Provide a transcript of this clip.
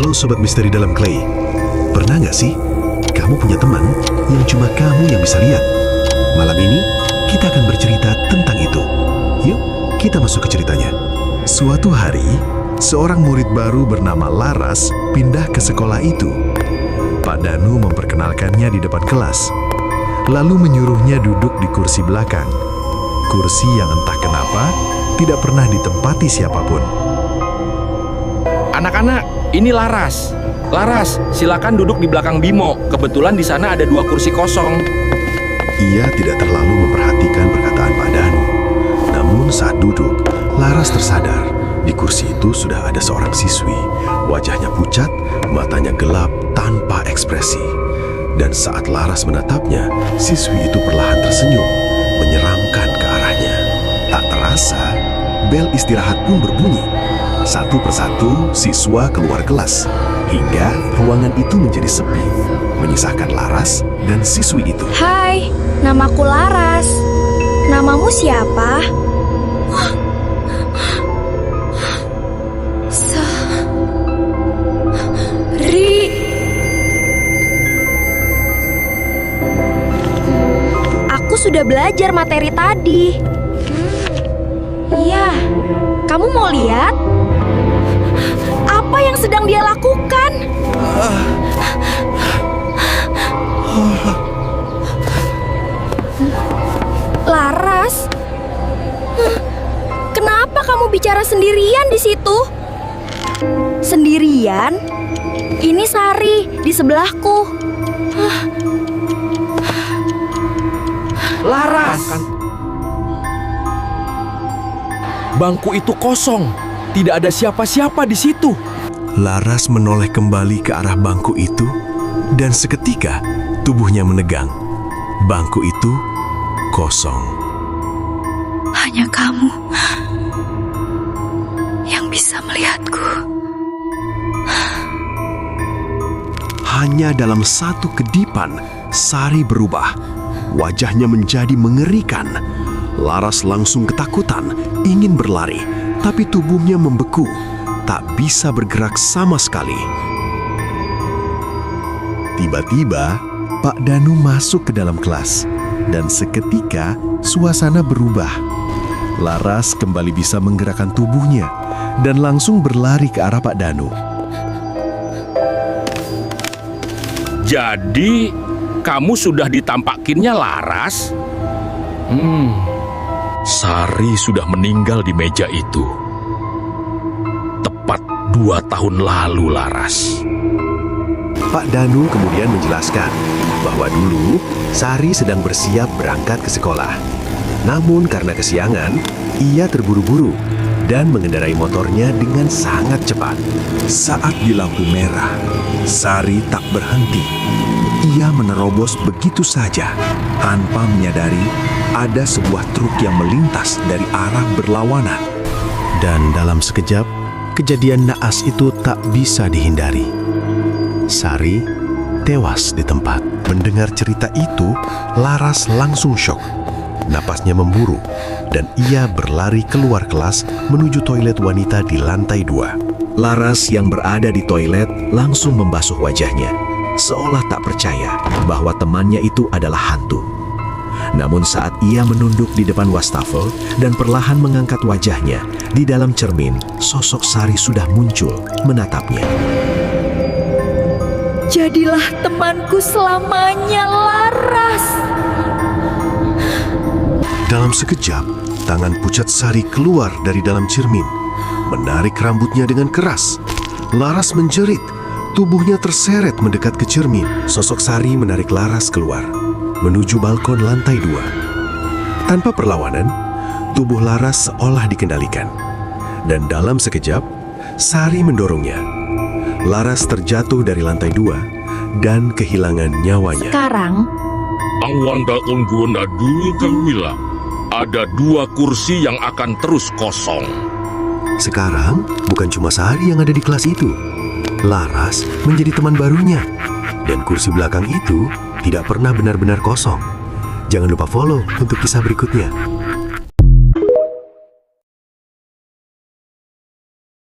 Halo Sobat Misteri dalam Clay. Pernah nggak sih kamu punya teman yang cuma kamu yang bisa lihat? Malam ini kita akan bercerita tentang itu. Yuk, kita masuk ke ceritanya. Suatu hari, seorang murid baru bernama Laras pindah ke sekolah itu. Pak Danu memperkenalkannya di depan kelas, lalu menyuruhnya duduk di kursi belakang. Kursi yang entah kenapa tidak pernah ditempati siapapun. Anak-anak, ini Laras. Laras, silakan duduk di belakang Bimo. Kebetulan di sana ada 2 kursi kosong. Ia tidak terlalu memperhatikan perkataan Pak Danu. Namun saat duduk, Laras tersadar di kursi itu sudah ada seorang siswi. Wajahnya pucat, matanya gelap tanpa ekspresi. Dan saat Laras menatapnya, siswi itu perlahan tersenyum, menyeramkan ke arahnya. Tak terasa, bel istirahat pun berbunyi. Satu persatu siswa keluar kelas, hingga ruangan itu menjadi sepi, menyisakan Laras dan siswi itu. Hai, namaku Laras. Namamu siapa? Sari. Aku sudah belajar materi tadi. Iya, kamu mau lihat? Apa yang sedang dia lakukan? Laras, kenapa kamu bicara sendirian di situ? Sendirian? Ini Sari di sebelahku. Laras! Bangku itu kosong. Tidak ada siapa-siapa di situ. Laras menoleh kembali ke arah bangku itu, dan seketika tubuhnya menegang. Bangku itu kosong. Hanya kamu yang bisa melihatku. Hanya dalam satu kedipan, Sari berubah. Wajahnya menjadi mengerikan. Laras langsung ketakutan, ingin berlari, tapi tubuhnya membeku, tak bisa bergerak sama sekali. Tiba-tiba, Pak Danu masuk ke dalam kelas, dan seketika suasana berubah. Laras kembali bisa menggerakkan tubuhnya, dan langsung berlari ke arah Pak Danu. Jadi, kamu sudah ditampakinnya Laras? Sari sudah meninggal di meja itu. Tepat 2 tahun lalu, Laras. Pak Danu kemudian menjelaskan bahwa dulu Sari sedang bersiap berangkat ke sekolah. Namun karena kesiangan, ia terburu-buru dan mengendarai motornya dengan sangat cepat. Saat di lampu merah, Sari tak berhenti. Ia menerobos begitu saja tanpa menyadari ada sebuah truk yang melintas dari arah berlawanan. Dan dalam sekejap, kejadian naas itu tak bisa dihindari. Sari tewas di tempat. Mendengar cerita itu, Laras langsung syok. Napasnya memburu, dan ia berlari keluar kelas menuju toilet wanita di lantai 2. Laras yang berada di toilet langsung membasuh wajahnya, seolah tak percaya bahwa temannya itu adalah hantu. Namun saat ia menunduk di depan wastafel dan perlahan mengangkat wajahnya, di dalam cermin, sosok Sari sudah muncul menatapnya. Jadilah temanku selamanya, Laras. Dalam sekejap, tangan pucat Sari keluar dari dalam cermin, menarik rambutnya dengan keras. Laras menjerit, tubuhnya terseret mendekat ke cermin. Sosok Sari menarik Laras keluar, menuju balkon lantai 2. Tanpa perlawanan, tubuh Laras seolah dikendalikan. Dan dalam sekejap, Sari mendorongnya. Laras terjatuh dari lantai 2 dan kehilangan nyawanya. Sekarang, Awanda ungguna dulu Kawila. Ada 2 kursi yang akan terus kosong. Sekarang, bukan cuma Sari yang ada di kelas itu. Laras menjadi teman barunya. Dan kursi belakang itu tidak pernah benar-benar kosong. Jangan lupa follow untuk kisah berikutnya.